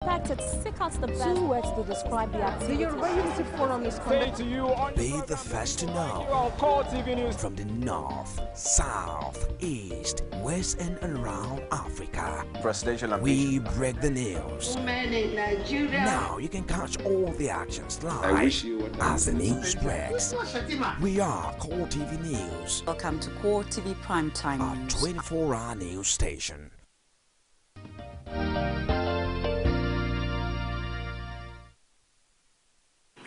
Seek out the best. 2 words to describe the activity. The Yoruba Unity Forum is conducted. Be the first to know. From the north, south, east, west, and around Africa, we break the news. Now you can catch all the actions live as the news breaks. We are Core TV News. Welcome to Core TV Primetime Our News. 24-hour news station.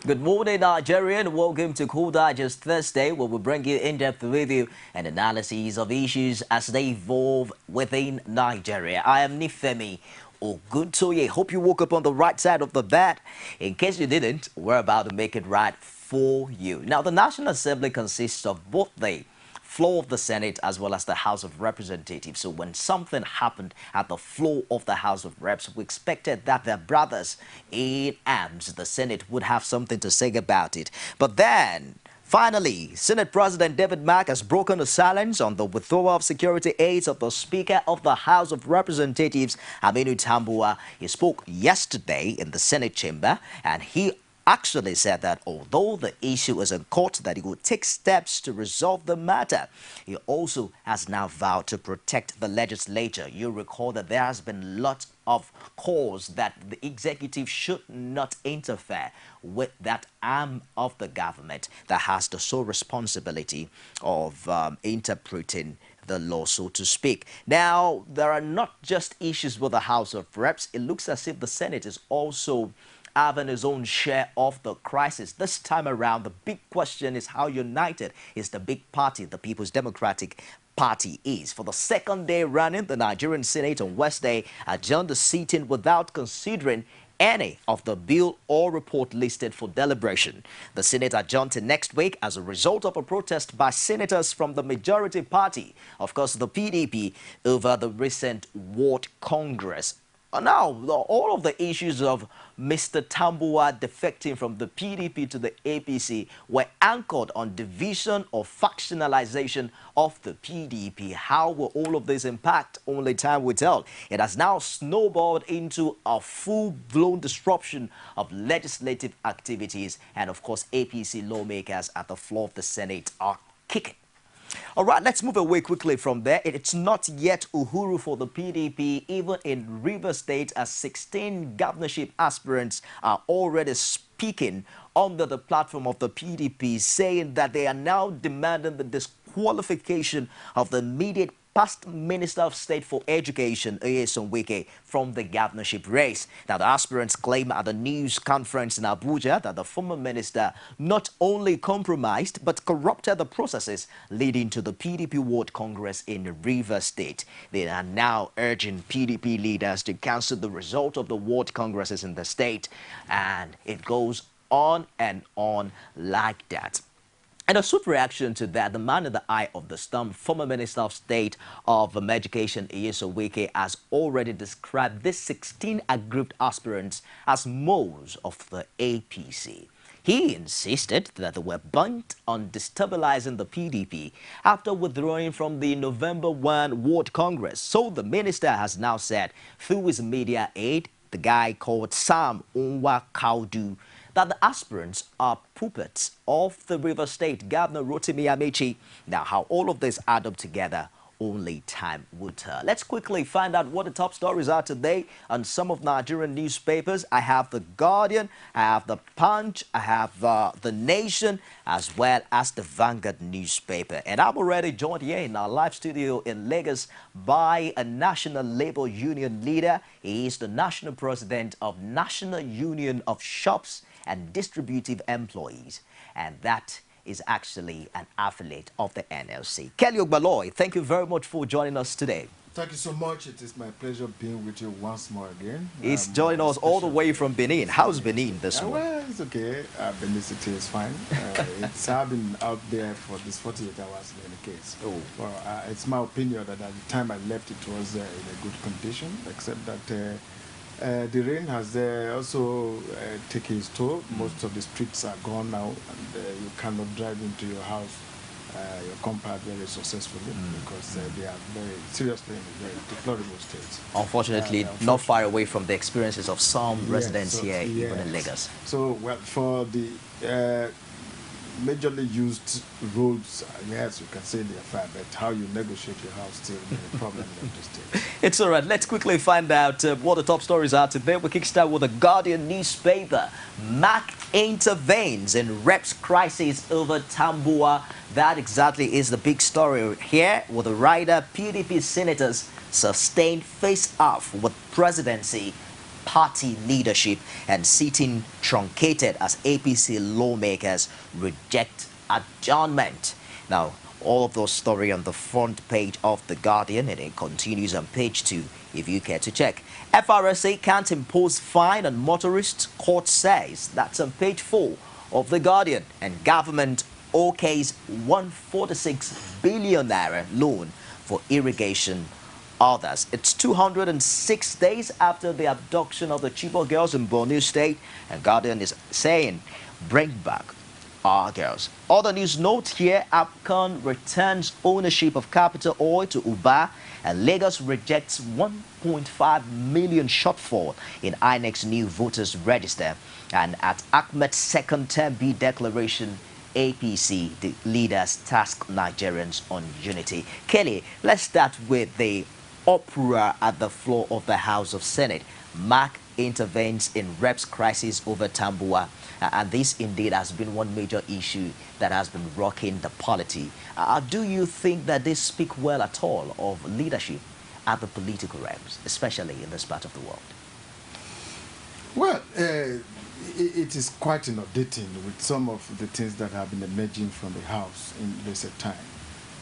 Good morning, Nigeria, and welcome to Cool Digest Thursday, where we bring you in-depth review and analysis of issues as they evolve within Nigeria. I am Nifemi Oguntoye. Hope you woke up on the right side of the bed. In case you didn't, we're about to make it right for you. Now, the National Assembly consists of both the floor of the Senate as well as the House of Representatives. So when something happened at the floor of the House of Reps, we expected that their brothers in arms, the Senate, would have something to say about it. But then, finally, Senate President David Mark has broken the silence on the withdrawal of security aids of the Speaker of the House of Representatives, Aminu Tambuwal. He spoke yesterday in the Senate chamber, and he actually said that although the issue is in court, that he would take steps to resolve the matter. He also has now vowed to protect the legislature. You recall that there has been lots of calls that the executive should not interfere with that arm of the government that has the sole responsibility of interpreting the law, so to speak. Now, there are not just issues with the House of Reps. It looks as if the Senate is also having his own share of the crisis. This time around, the big question is how united is the big party, the People's Democratic Party is. For the second day running, the Nigerian Senate on Wednesday adjourned the sitting without considering any of the bill or report listed for deliberation. The Senate adjourned to next week as a result of a protest by senators from the majority party, of course the PDP, over the recent Ward Congress. Now, all of the issues of Mr. Tambuwal defecting from the PDP to the APC were anchored on division or factionalization of the PDP. How will all of this impact? Only time will tell. It has now snowballed into a full-blown disruption of legislative activities, and of course, APC lawmakers at the floor of the Senate are kicking. All right, let's move away quickly from there. It's not yet Uhuru for the PDP, even in Rivers State, as 16 governorship aspirants are already speaking under the platform of the PDP, saying that they are now demanding the disqualification of the immediate past Minister of State for Education, Nyesom Wike, from the governorship race. Now, the aspirants claim at a news conference in Abuja that the former minister not only compromised but corrupted the processes leading to the PDP Ward Congress in Rivers State. They are now urging PDP leaders to cancel the result of the Ward Congresses in the state, and it goes on and on like that. And a swift reaction to that, the man in the eye of the storm, former Minister of State of Education, Nyesom Wike, has already described these 16 aggrieved aspirants as moles of the APC. He insisted that they were bent on destabilizing the PDP after withdrawing from the November 1 Ward Congress. So the minister has now said through his media aide, the guy called Sam Onwa-Kaudu, that the aspirants are puppets of the River State Governor Rotimi Amechi. Now, how all of this add up together, only time will tell. Let's quickly find out what the top stories are today on some of Nigerian newspapers. I have The Guardian, I have The Punch, I have The Nation, as well as the Vanguard newspaper. And I'm already joined here in our live studio in Lagos by a National Labour Union leader. He is the National President of National Union of Shops and Distributive Employees, and that is actually an affiliate of the NLC. Kelly Ogbaloy, thank you very much for joining us today. Thank you so much. It is my pleasure being with you once more again. He's joining us all the way from Benin. How's Benin this morning? Well, it's okay. Benin City is fine. I've been out there for this 48 hours in any case. Oh. Well, it's my opinion that at the time I left, it was in a good condition, except that the rain has also taken its toll. Most of the streets are gone now, and you cannot drive into your house your compound very successfully because they are very seriously in a very deplorable state. Unfortunately, not far away from the experiences of some residents here, even in Lagos. So, well, for the majorly used roads, yes, you can say they are fine, but how you negotiate your house still a problem in the state. It's all right. Let's quickly find out what the top stories are today. We kickstart with the Guardian newspaper. Mac intervenes in reps crisis over Tambua. That exactly is the big story here, with the rider PDP senators sustained face-off with presidency, party leadership, and sitting truncated as APC lawmakers reject adjournment. Now, all of those stories on the front page of The Guardian, and it continues on page 2 if you care to check. FRSA can't impose fine on motorists, court says. That's on page 4 of The Guardian. And government okays 146 billion naira loan for irrigation others. It's 206 days after the abduction of the Chibok girls in Borno State, and Guardian is saying, bring back our girls. Other news note here, APCON returns ownership of Capital Oil to Uba, and Lagos rejects 1.5 million shortfall in INEC's new voters register. And at Ahmed's second term B declaration, APC, the leaders task Nigerians on unity. Kelly, let's start with the uproar at the floor of the House of Senate. Mac intervenes in reps crisis over Tambua, and this indeed has been one major issue that has been rocking the polity. Do you think that they speak well at all of leadership at the political realms, especially in this part of the world? Well, it is quite innovating with some of the things that have been emerging from the House in recent time.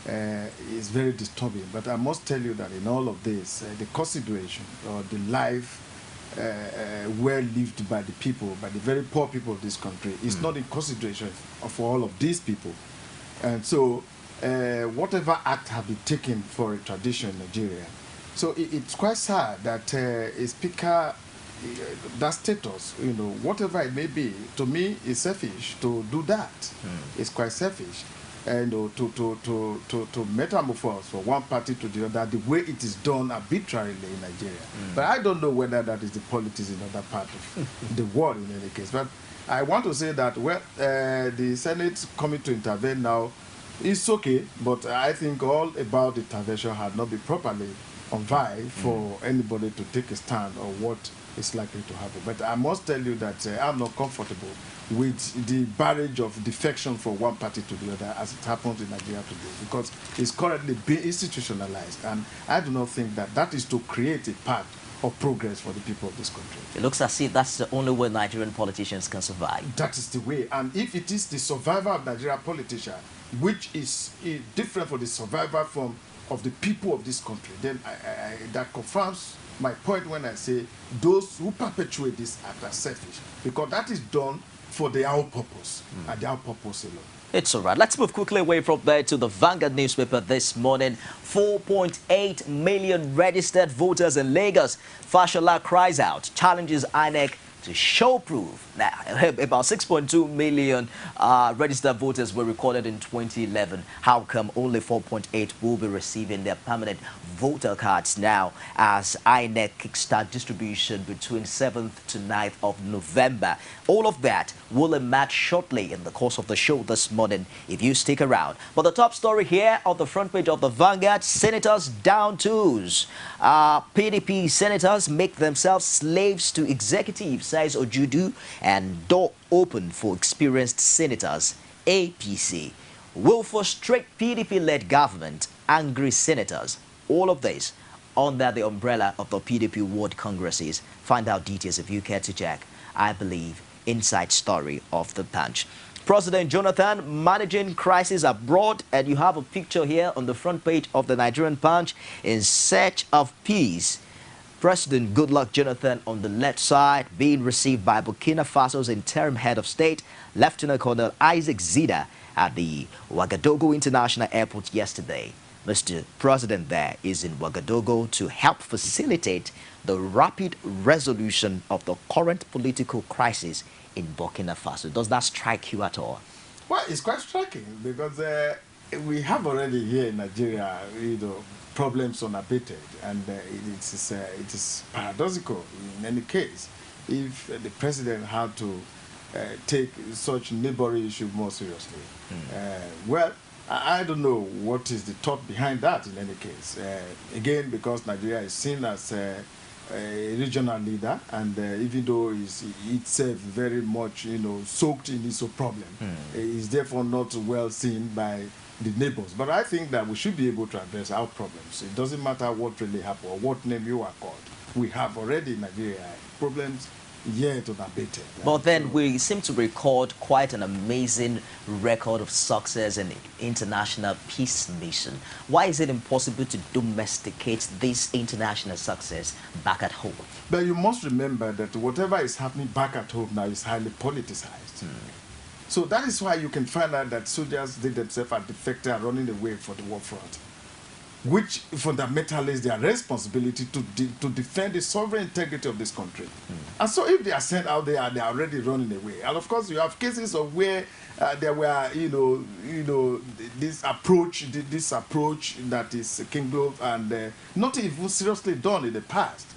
It's very disturbing, but I must tell you that in all of this, the consideration or the life well lived by the people, by the very poor people of this country, is not in consideration for all of these people. And so whatever act have been taken for a tradition in Nigeria, so it's quite sad that a speaker, that status, you know, whatever it may be, to me is selfish to do that. It's quite selfish. And to metamorphose from one party to the other, the way it is done arbitrarily in Nigeria. But I don't know whether that is the politics in other part of the world in any case. But I want to say that, well, the Senate coming to intervene now is okay, but I think all about the intervention had not been properly unveiled for anybody to take a stand on what is likely to happen. But I must tell you that I'm not comfortable with the barrage of defection from one party to the other as it happens in Nigeria today, because it's currently being institutionalized, and I do not think that that is to create a path of progress for the people of this country. It looks as if that's the only way Nigerian politicians can survive. That is the way, and if it is the survival of Nigerian politician, which is different from the survival of the people of this country, then that confirms my point when I say those who perpetuate this act are selfish, because that is done for their own purpose, and their own purpose alone. It's all right. Let's move quickly away from there to the Vanguard newspaper this morning. 4.8 million registered voters in Lagos. Fashola cries out, challenges INEC to show proof. Now, about 6.2 million registered voters were recorded in 2011. How come only 4.8 will be receiving their permanent voter cards now as INEC kickstart distribution between 7th to 9th of November? All of that will emerge shortly in the course of the show this morning if you stick around. But the top story here on the front page of the Vanguard, senators down tools. PDP senators make themselves slaves to executives, says Ojudu, and door open for experienced senators. APC will frustrate PDP-led government, angry senators. All of this under the umbrella of the PDP World Congresses. Find out details if you care to check. I believe inside story of the Punch. President Jonathan managing crisis abroad, and you have a picture here on the front page of the Nigerian Punch. In search of peace, President Goodluck Jonathan on the left side being received by Burkina Faso's interim head of state, Lieutenant Colonel Isaac Zida, at the Ouagadougou International Airport yesterday. Mr. President there is in Ouagadougou to help facilitate the rapid resolution of the current political crisis in Burkina Faso. Does that strike you at all? Well, it's quite striking because we have already here in Nigeria, problems unabated, and it is paradoxical in any case if the president had to take such neighboring issue more seriously. Well, I don't know what is the thought behind that in any case. Again, because Nigeria is seen as a regional leader, and even though it's itself very much, soaked in its own problem, is therefore not well seen by the neighbors. But I think that we should be able to address our problems. It doesn't matter what really happened or what name you are called. We have already in Nigeria problems yet unabated. But then we seem to record quite an amazing record of success in international peace mission. Why is it impossible to domesticate this international success back at home? But you must remember that whatever is happening back at home now is highly politicized. So that is why you can find out that soldiers, they themselves are defected and running away for the war front, which fundamentally is their responsibility to defend the sovereign integrity of this country. And so if they are sent out there, they are already running away. And of course, you have cases of where there were, this approach that is King Glove and not even seriously done in the past.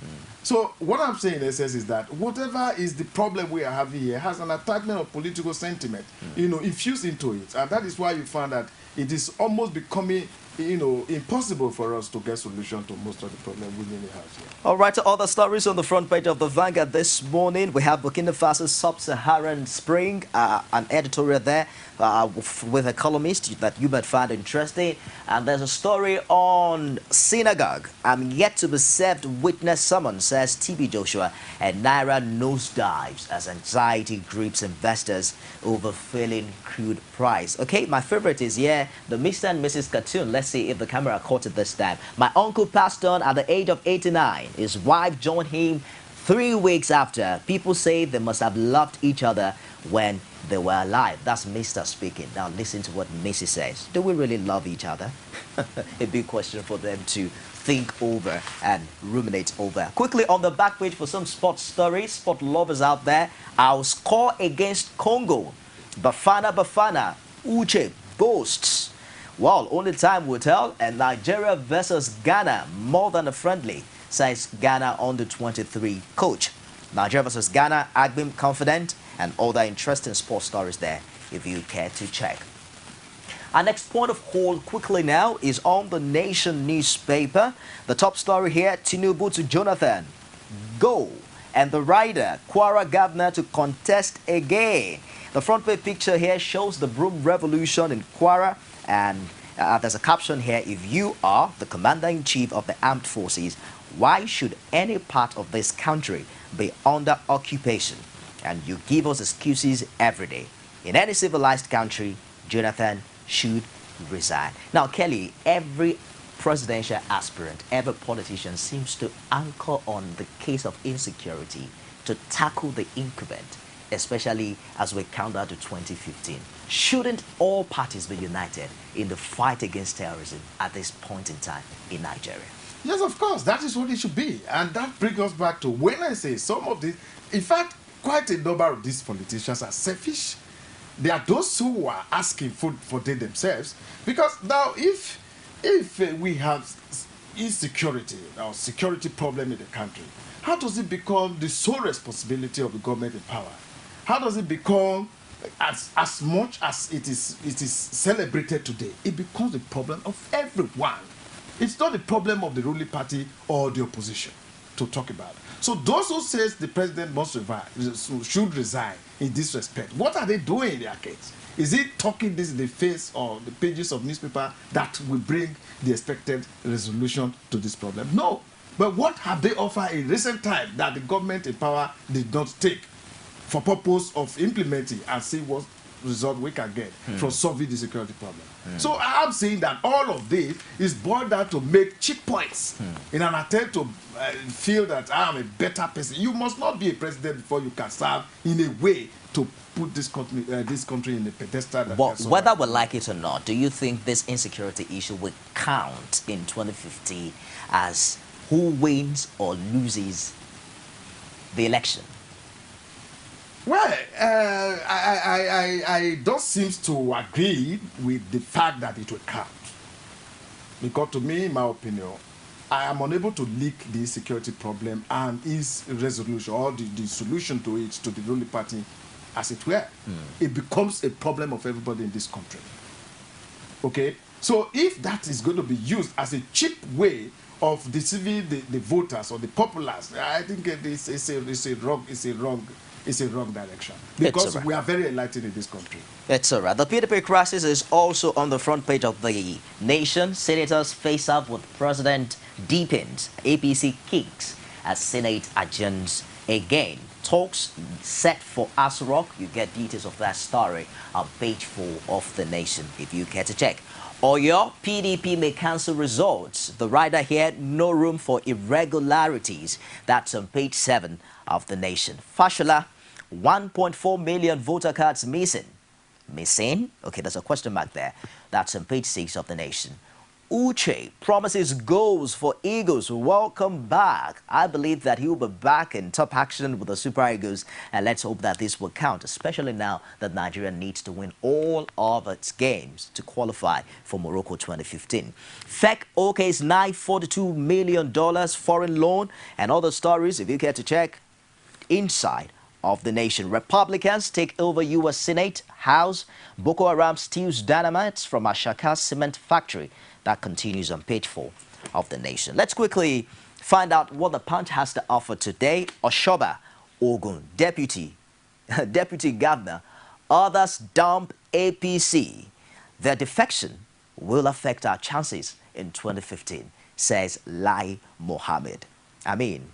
So what I'm saying, in essence, is that whatever is the problem we are having here has an attachment of political sentiment, infused into it. And that is why you find that it is almost becoming impossible for us to get solution to most of the problems we really have here. All right, other stories on the front page of the Vanguard this morning. We have Burkina Faso Sub-Saharan Spring, an editorial there with a columnist that you might find interesting. And there's a story on synagogue. I'm yet to be served witness summons, says TB Joshua, and Naira nosedives as anxiety grips investors over failing crude price. Okay, my favorite is here, the Mr. and Mrs. cartoon. Let's see if the camera caught it this time. My uncle passed on at the age of 89. His wife joined him 3 weeks after. People say they must have loved each other when they were alive. That's Mr. speaking. Now listen to what Mrs. says. Do we really love each other? A big question for them to think over and ruminate over. Quickly on the back page for some sports stories, sport lovers out there. Our score against Congo. Bafana, Uche boasts. Well, only time will tell. And Nigeria versus Ghana, more than a friendly, says Ghana under-23 coach. Nigeria versus Ghana, Agbim confident, and other interesting sports stories there if you care to check. Our next point of call quickly now is on the Nation newspaper. The top story here, Tinubu to Jonathan. Go. And the rider, Kwara governor to contest again. The front page picture here shows the broom revolution in Kwara, and there's a caption here: if you are the commander-in-chief of the armed forces, why should any part of this country be under occupation? And you give us excuses every day. In any civilized country, Jonathan should resign. Now, Kelly, every presidential aspirant, every politician seems to anchor on the case of insecurity to tackle the incumbent, especially as we count down to 2015. Shouldn't all parties be united in the fight against terrorism at this point in time in Nigeria? Yes, of course. That is what it should be. And that brings us back to when I say some of these, in fact, quite a number of these politicians are selfish. There are those who are asking for they themselves. Because now, if we have insecurity or security problem in the country, how does it become the sole responsibility of the government in power? How does it become, as much as it is celebrated today, it becomes the problem of everyone. It's not the problem of the ruling party or the opposition to talk about. So those who says the president must should resign in this respect, what are they doing in their case? Is it talking this in the face or the pages of newspaper that will bring the expected resolution to this problem? No. But what have they offered in recent time that the government in power did not take for purpose of implementing and see what result we can get from solving the security problem? So I'm saying that all of this is boiled down to make cheap points in an attempt to feel that I am a better person. You must not be a president before you can serve in a way to put this country in a pedestal. But whether we like it or not, do you think this insecurity issue will count in 2015 as who wins or loses the election? Well, I don't seem to agree with the fact that it will count. Because to me, in my opinion, I am unable to link the security problem and its resolution or the solution to it to the ruling party, as it were. It becomes a problem of everybody in this country. Okay? So if that is going to be used as a cheap way of deceiving the voters or the populace, I think it's a wrong direction. Because we are very enlightened in this country. It's all right. The PDP crisis is also on the front page of the Nation. Senators face up with President deepens. APC kicks as Senate adjourns again. Talks set for Aso Rock. You get details of that story on page 4 of the Nation if you care to check. Oyo, PDP may cancel results. The writer here, no room for irregularities. That's on page 7 of the Nation. Fashola, 1.4 million voter cards missing. Missing? Okay, there's a question mark there. That's on page 6 of the Nation. Uche promises goals for Eagles. Welcome back. I believe that he will be back in top action with the Super Eagles, and let's hope that this will count, especially now that Nigeria needs to win all of its games to qualify for Morocco 2015. FEC OK's $942 million foreign loan and other stories, if you care to check, inside of the Nation. Republicans take over U.S. Senate, House. Boko Haram steals dynamite from Ashaka cement factory. That continues on page 4 of the Nation. Let's quickly find out what the Punch has to offer today. Oshoba Ogun, Deputy Governor. Others dump APC. Their defection will affect our chances in 2015, says Lai Mohammed. I mean,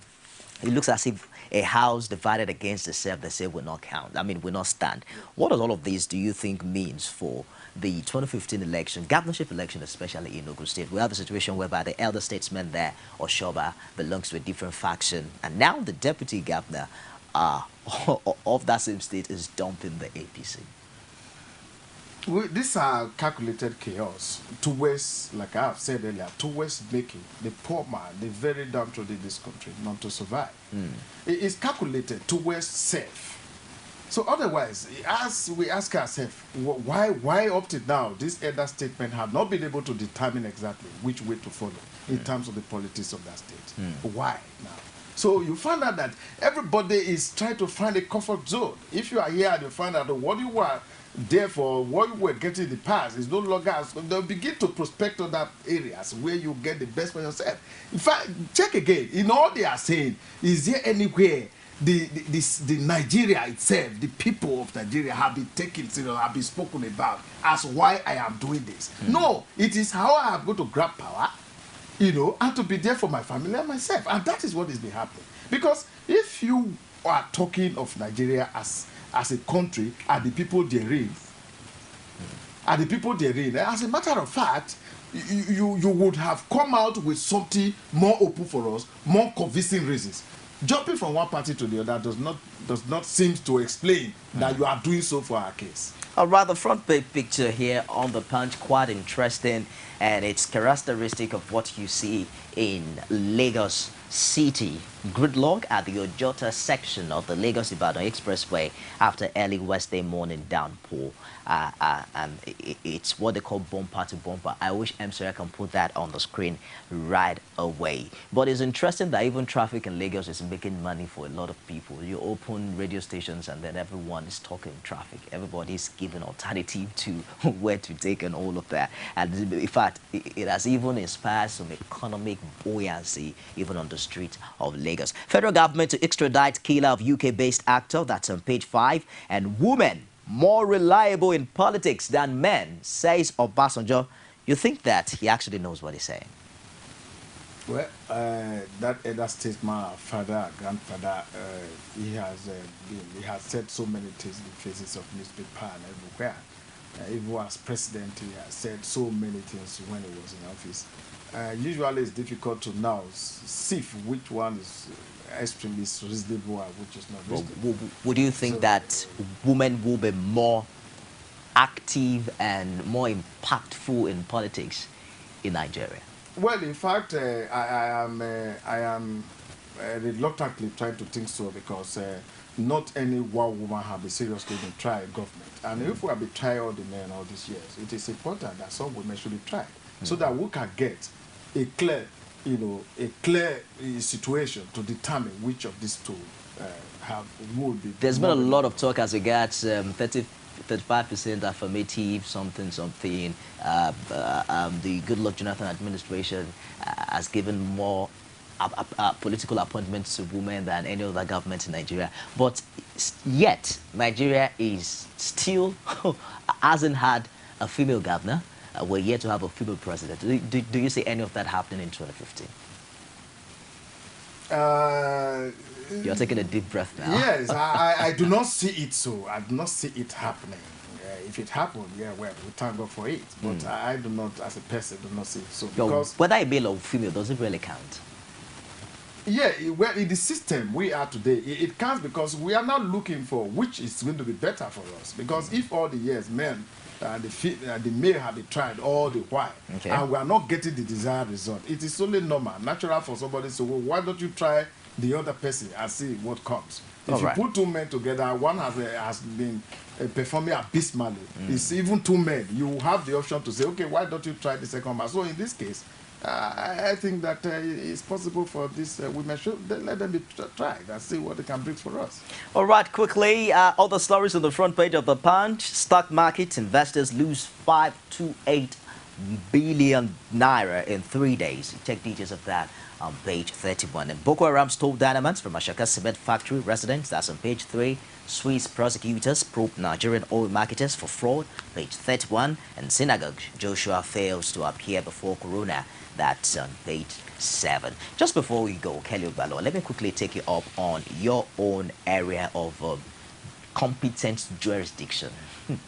it looks as if a house divided against itself, they say, will not count. I mean, will not stand. What does all of this do you think means for the 2015 election, governorship election, especially in Ogun State? We have a situation whereby the elder statesman there, Oshoba, belongs to a different faction. And now the deputy governor of that same state is dumping the APC. These are calculated chaos towards, like I have said earlier, towards making the poor man, the very downtrodden in this country, not to survive. It is calculated towards self. So otherwise, as we ask ourselves, why up to now this elder statement have not been able to determine exactly which way to follow in terms of the politics of that state? Why now? So you find out that everybody is trying to find a comfort zone. If you are here and you find out what you were there for, what you were getting in the past is no longer, they'll begin to prospect other areas where you get the best for yourself. In fact, check again, in all they are saying, is there anywhere the Nigeria itself, the people of Nigeria have been taken serious, have been spoken about as why I am doing this? No, it is how I am going to grab power, you know, and to be there for my family and myself. And that is what is been happening. Because if you are talking of Nigeria as a country and the people therein, as a matter of fact, you would have come out with something more open for us, more convincing reasons. Jumping from one party to the other does not seem to explain that you are doing so for our case. A rather front page picture here on the Punch, quite interesting, and it's characteristic of what you see in Lagos City. Gridlock at the Ojota section of the Lagos-Ibadan Expressway after early Wednesday morning downpour. And it's what they call bumper to bumper. I wish MCR can put that on the screen right away. But it's interesting that even traffic in Lagos is making money for a lot of people. You open radio stations and then everyone is talking traffic. Everybody's giving alternative to where to take and all of that. And in fact, it has even inspired some economic buoyancy even on the streets of Lagos. Federal government to extradite killer of UK-based actor. That's on page 5. And women more reliable in politics than men, says Obasanjo. You think that he actually knows what he's saying? Well, that elder statesman, father, grandfather, he has said so many things in the faces of newspaper and everywhere. Even as president, he has said so many things when he was in office. Usually it's difficult to now sift which one is extremely reasonable and which is not reasonable. Would you think that women will be more active and more impactful in politics in Nigeria? Well, in fact, I am reluctantly trying to think so, because not any one woman have been seriously been tried government. And if we have been tried all the men all these years, it is important that some women should be tried so that we can get a clear, situation to determine which of these two would be. There's been a lot of talk as regards 35% affirmative, something. The Goodluck Jonathan administration has given more political appointments to women than any other government in Nigeria. But yet, Nigeria is still hasn't had a female governor. We're yet to have a female president. Do you see any of that happening in 2015? You're taking a deep breath now. Yes, I do not see it so. I do not see it happening. If it happened, yeah, well, we thank God for it. But I do not, as a person, do not see it so. Because whether a male or female, does it really count? Yeah, well, in the system we are today, it counts because we are not looking for which is going to be better for us. Because if all the years men the male have been tried all the while, and we are not getting the desired result, it is only normal, natural for somebody to say, well, why don't you try the other person and see what comes? If you put two men together, one has been performing abysmally. It's even two men. You have the option to say, okay, why don't you try the second man? So in this case, I think that it's possible for these women should let them be tried and see what they can bring for us. All right, quickly, other stories on the front page of the Punch. Stock market investors lose 528 billion naira in 3 days. Check details of that on page 31. And Boko Haram stole dynamite from Ashaka cement factory residents. That's on page 3. Swiss prosecutors probe Nigerian oil marketers for fraud. Page 31. And synagogue Joshua fails to appear before Corona. That's on page 7. Just before we go, Kelly Obalo, let me quickly take you up on your own area of competent jurisdiction.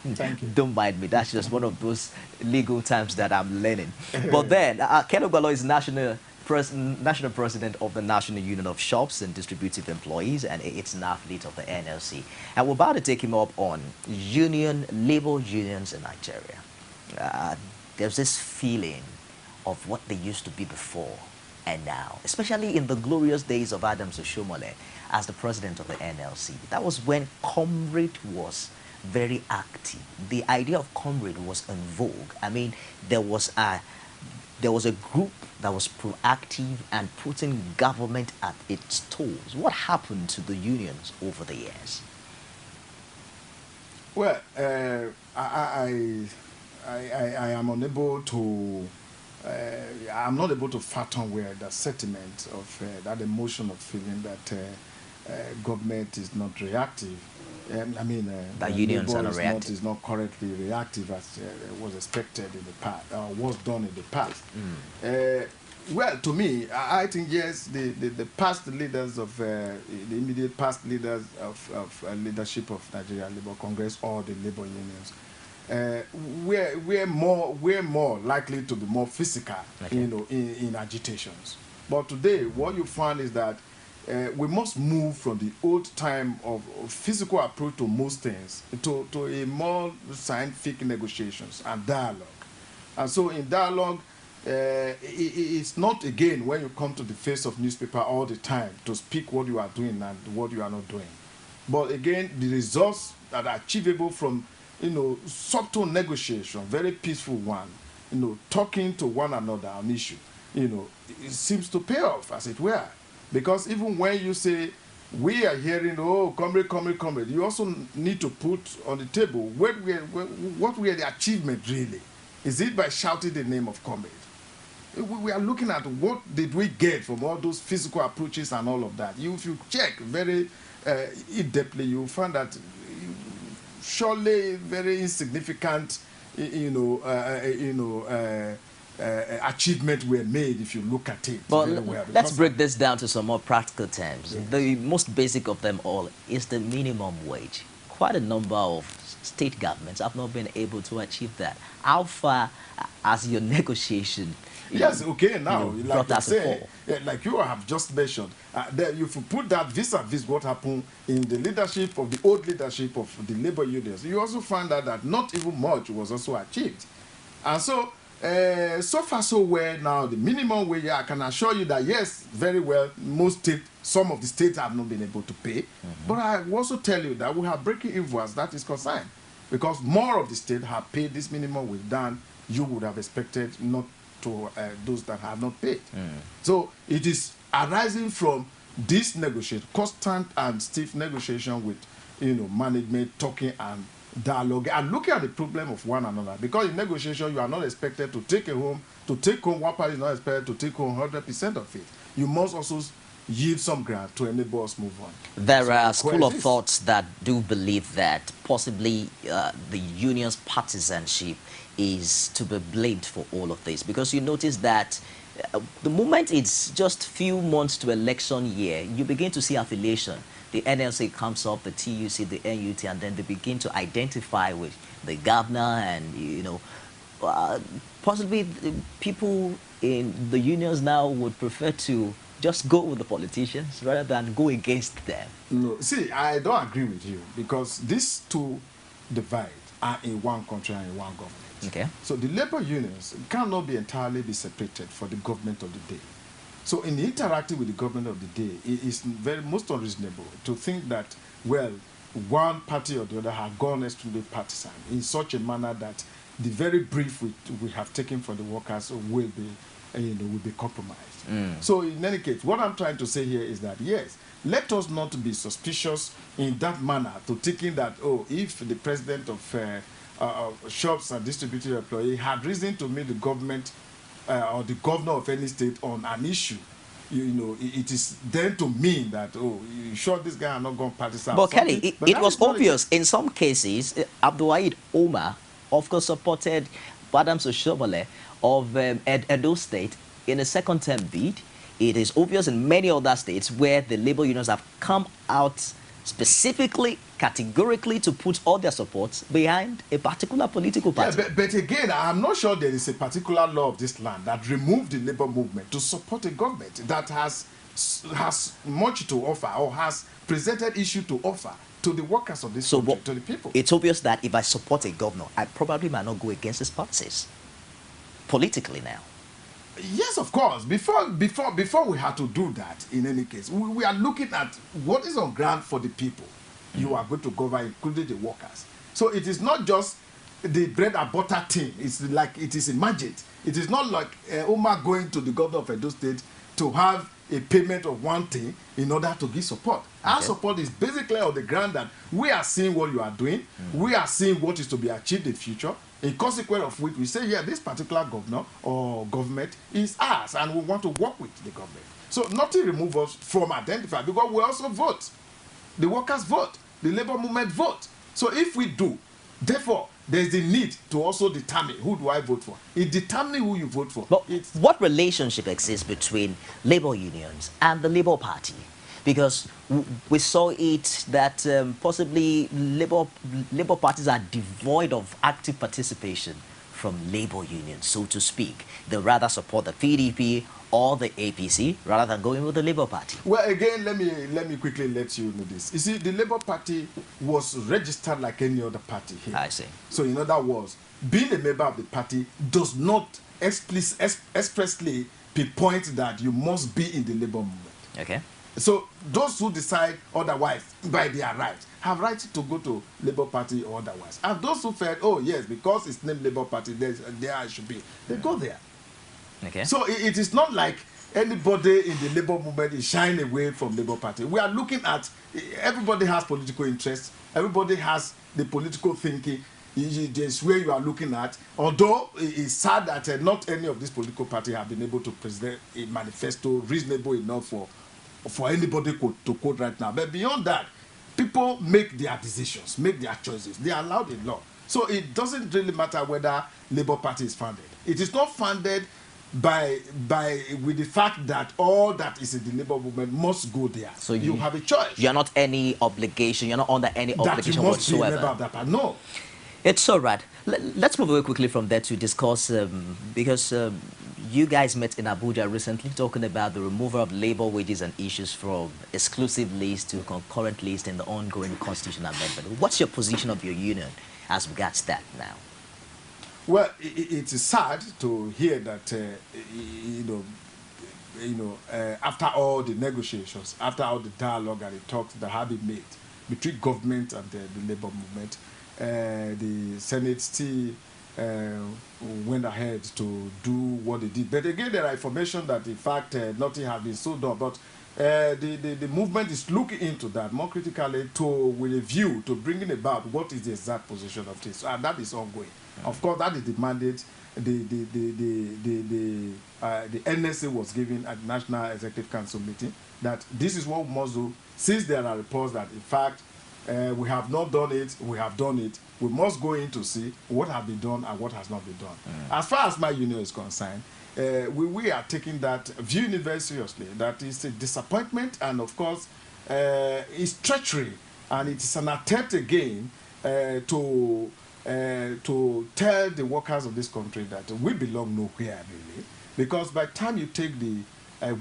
Thank you. Don't mind me. That's just one of those legal terms that I'm learning. But then, Kelly Obalo is national president of the National Union of Shops and Distributive Employees, and it's an athlete of the NLC. And we're about to take him up on labor unions in Nigeria. There's this feeling of what they used to be before and now, especially in the glorious days of Adams Oshomole as the president of the NLC. That was when Comrade was very active. The idea of Comrade was in vogue. I mean, there was a group that was proactive and putting government at its toes. What happened to the unions over the years? Well, I am unable to. I'm not able to fathom where the sentiment of that emotion of feeling that government is not reactive. I mean, that unions are not reactive. Is not correctly reactive as was expected in the past, was done in the past. Well, to me, I think yes, the past leaders of the immediate past leaders of leadership of Nigeria Labour Congress or the labor unions. We're more likely to be more physical, in agitations. But today, what you find is that we must move from the old time of physical approach to most things to a more scientific negotiations and dialogue. And so in dialogue, it's not again when you come to the face of newspaper all the time to speak what you are doing and what you are not doing. But again, the results that are achievable from subtle negotiation, very peaceful one, talking to one another on issue, it seems to pay off, as it were. Because even when you say, we are hearing, oh, comrade, you also need to put on the table what were the achievement really? Is it by shouting the name of comrade? We are looking at what did we get from all those physical approaches and all of that. If you check very in-depthly, you'll find that surely very insignificant, achievement were made if you look at it. Well, let's break this down to some more practical terms. Yes. The most basic of them all is the minimum wage. Quite a number of state governments have not been able to achieve that. How far has your negotiation? Yes, okay, now, like you say, like you have just mentioned, if you put that vis-a-vis what happened in the leadership of the old leadership of the labor unions, you also find out that not even much was also achieved. And so, So far so well now, the minimum wage, I can assure you that yes, very well, some of the states have not been able to pay. But I will also tell you that we have breaking even as that is concerned, because more of the states have paid this minimum wage than you would have expected, not to those that have not paid. So it is arising from this negotiation, constant and stiff negotiation with, management, talking and dialogue and looking at the problem of one another, because in negotiation you are not expected to take home one party is not expected to take home 100% of it. You must also yield some ground to enable us move on. There are a school of thoughts that do believe that possibly the union's partisanship is to be blamed for all of this, because you notice that the moment it's just few months to election year, you begin to see affiliation. The NLC comes up, the TUC, the NUT, and then they begin to identify with the governor, and possibly the people in the unions now would prefer to just go with the politicians rather than go against them. No, see, I don't agree with you, because these two divides are in one country and in one government. Okay. So the labor unions cannot be entirely separated for the government of the day. So in interacting with the government of the day, it is most unreasonable to think that, well, one party or the other has gone extremely partisan in such a manner that the very brief we have taken for the workers will be compromised. So in any case, what I'm trying to say here is that, yes, let us not be suspicious in that manner to thinking that, oh, if the president of shops and distributed employee had reason to meet the government or the governor of any state on an issue, it is then to mean that, oh, you sure this guy are not going partisan. But Kelly, it was obvious in some cases. Abdulwahid Omar, of course, supported Adams Oshomole of Edo State in a second-term bid. It is obvious in many other states where the labor unions have come out specifically, categorically, to put all their support behind a particular political party. Yeah, but again, I'm not sure there is a particular law of this land that removed the labor movement to support a government that has much to offer or has presented issue to offer to the workers of this country, to the people. It's obvious that if I support a governor, I probably might not go against his policies politically now. Yes, of course. Before we had to do that, in any case, we are looking at what is on ground for the people you are going to govern, including the workers. So it is not just the bread and butter thing. It's like it is imagined. It is not like Omar going to the governor of Edo State to have a payment of one thing in order to give support. Our support is basically on the ground that we are seeing what you are doing. We are seeing what is to be achieved in the future. In consequence of which we say, yeah, this particular governor or government is ours, and we want to work with the government. So nothing removes us from identifying, because we also vote. The workers vote. The labor movement vote. So if we do, therefore, there's the need to also determine who do I vote for. It determines who you vote for. But what relationship exists between labor unions and the Labour Party? Because we saw it that possibly labor parties are devoid of active participation from labor unions, so to speak. They rather support the PDP or the APC rather than going with the Labour Party. Well, again, let me quickly let you know this. You see, the Labour Party was registered like any other party here. I see. So in other words, being a member of the party does not expressly pinpoint that you must be in the labor movement. Okay. So those who decide otherwise, by their right, have right to go to Labour Party or otherwise. And those who felt, oh yes, because it's named Labour Party, there I should be, they go there. Okay. So it is not like anybody in the Labour movement is shying away from Labour Party. We are looking at, everybody has political interests, everybody has the political thinking. It's where you are looking at, although it's sad that not any of these political parties have been able to present a manifesto reasonable enough for anybody to quote right now. But beyond that, people make their decisions, make their choices. They are allowed in law. So it doesn't really matter whether Labour Party is funded. It is not funded with the fact that all that is in the Labour movement must go there. So you have a choice. You're not any obligation. You're not under any obligation whatsoever. Be a member of that party. No. It's all right. Let's move away quickly from there to discuss because you guys met in Abuja recently talking about the removal of labor wages and issues from exclusive list to concurrent list in the ongoing constitutional amendment. What's your position of your union as regards that now? Well, it is sad to hear that, after all the negotiations, after all the dialogue and the talks that have been made between government and the labor movement, the Senate still went ahead to do what they did. But again, there are information that, in fact, nothing has been so done. But the movement is looking into that more critically with a view to bringing about what is the exact position of this, and that is ongoing. Of course, that is the mandate the NSA was given at the National Executive Council meeting, that this is what we must do, since there are reports that, in fact, we have not done it, we have done it. We must go in to see what has been done and what has not been done. As far as my union is concerned, we are taking that view very seriously. That is a disappointment, and of course, it's treachery, and it is an attempt again to tell the workers of this country that we belong nowhere really, because by the time you take the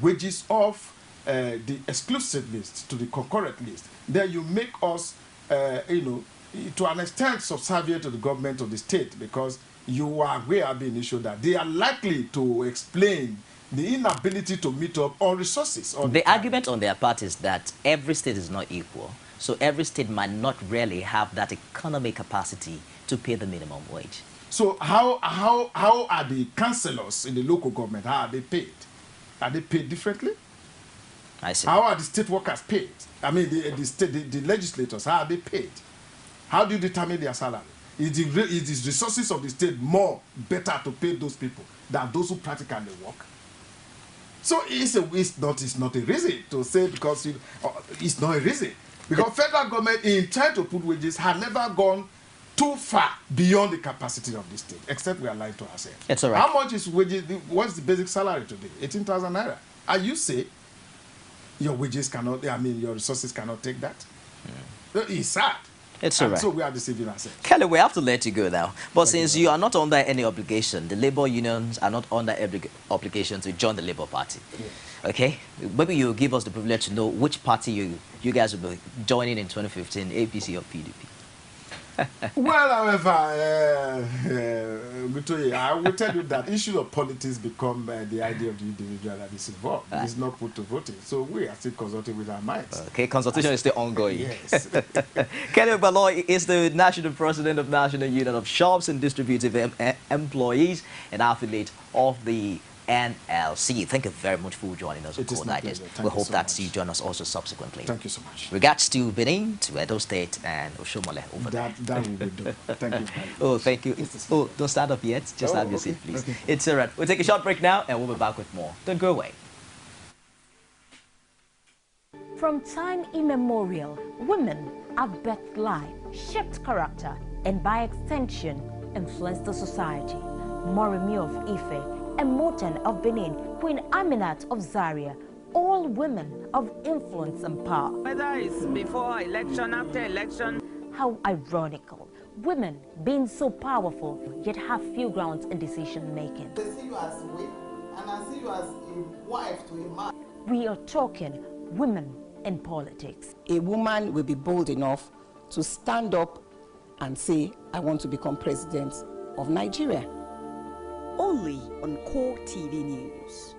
wages off the exclusive list to the concurrent list, then you make us, to an extent subservient to the government of the state, because we are being issued that they are likely to explain the inability to meet up on resources. The argument on their part is that every state is not equal, so every state might not really have that economic capacity to pay the minimum wage. So how are the councillors in the local government, how are they paid? Are they paid differently? I see. How are the state workers paid? I mean, the legislators, how are they paid? How do you determine their salary? Is the resources of the state better to pay those people than those who practically work? So it's not a reason to say, because it's not a reason. Because federal government, in trying to put wages, has never gone too far beyond the capacity of the state, except we are lying to ourselves. It's all right. How much is wages? What's the basic salary today? 18,000 naira. And you say your wages cannot, your resources cannot take that? It's sad. It's all right. So we are deceiving ourselves. Kelly, we have to let you go now. But since you are not under any obligation, the labor unions are not under every obligation to join the Labour Party. Yeah. Okay? Maybe you'll give us the privilege to know which party you guys will be joining in 2015, APC or PDP. Well, however, I will tell you that issue of politics become the idea of the individual that is involved. It's not put to voting. So we are still consulting with our minds. Okay, consultation is still ongoing. Yes. Kelly Baloy is the National President of National Union of Shops and Distributive Employees and affiliate of the NLC. Thank you very much for joining us. We hope that you join us also subsequently. Thank you so much. Regards to Benin, to Edo State, and Oshomole over there. That will be done. Thank you. Oh, thank you. Oh, don't stand up yet. Just have your seat, please. Okay. It's all right. We'll take a short break now, and we'll be back with more. Don't go away. From time immemorial, women have birthed life, shaped character, and by extension, influenced the society. Moremi of Ife, Emoten of Benin, Queen Aminat of Zaria, all women of influence and power. Whether it's before election, after election. How ironical. Women being so powerful, yet have few grounds in decision making. I see you as a wife, and I see you as a wife to a man. We are talking women in politics. A woman will be bold enough to stand up and say, I want to become president of Nigeria. Only on Core TV News.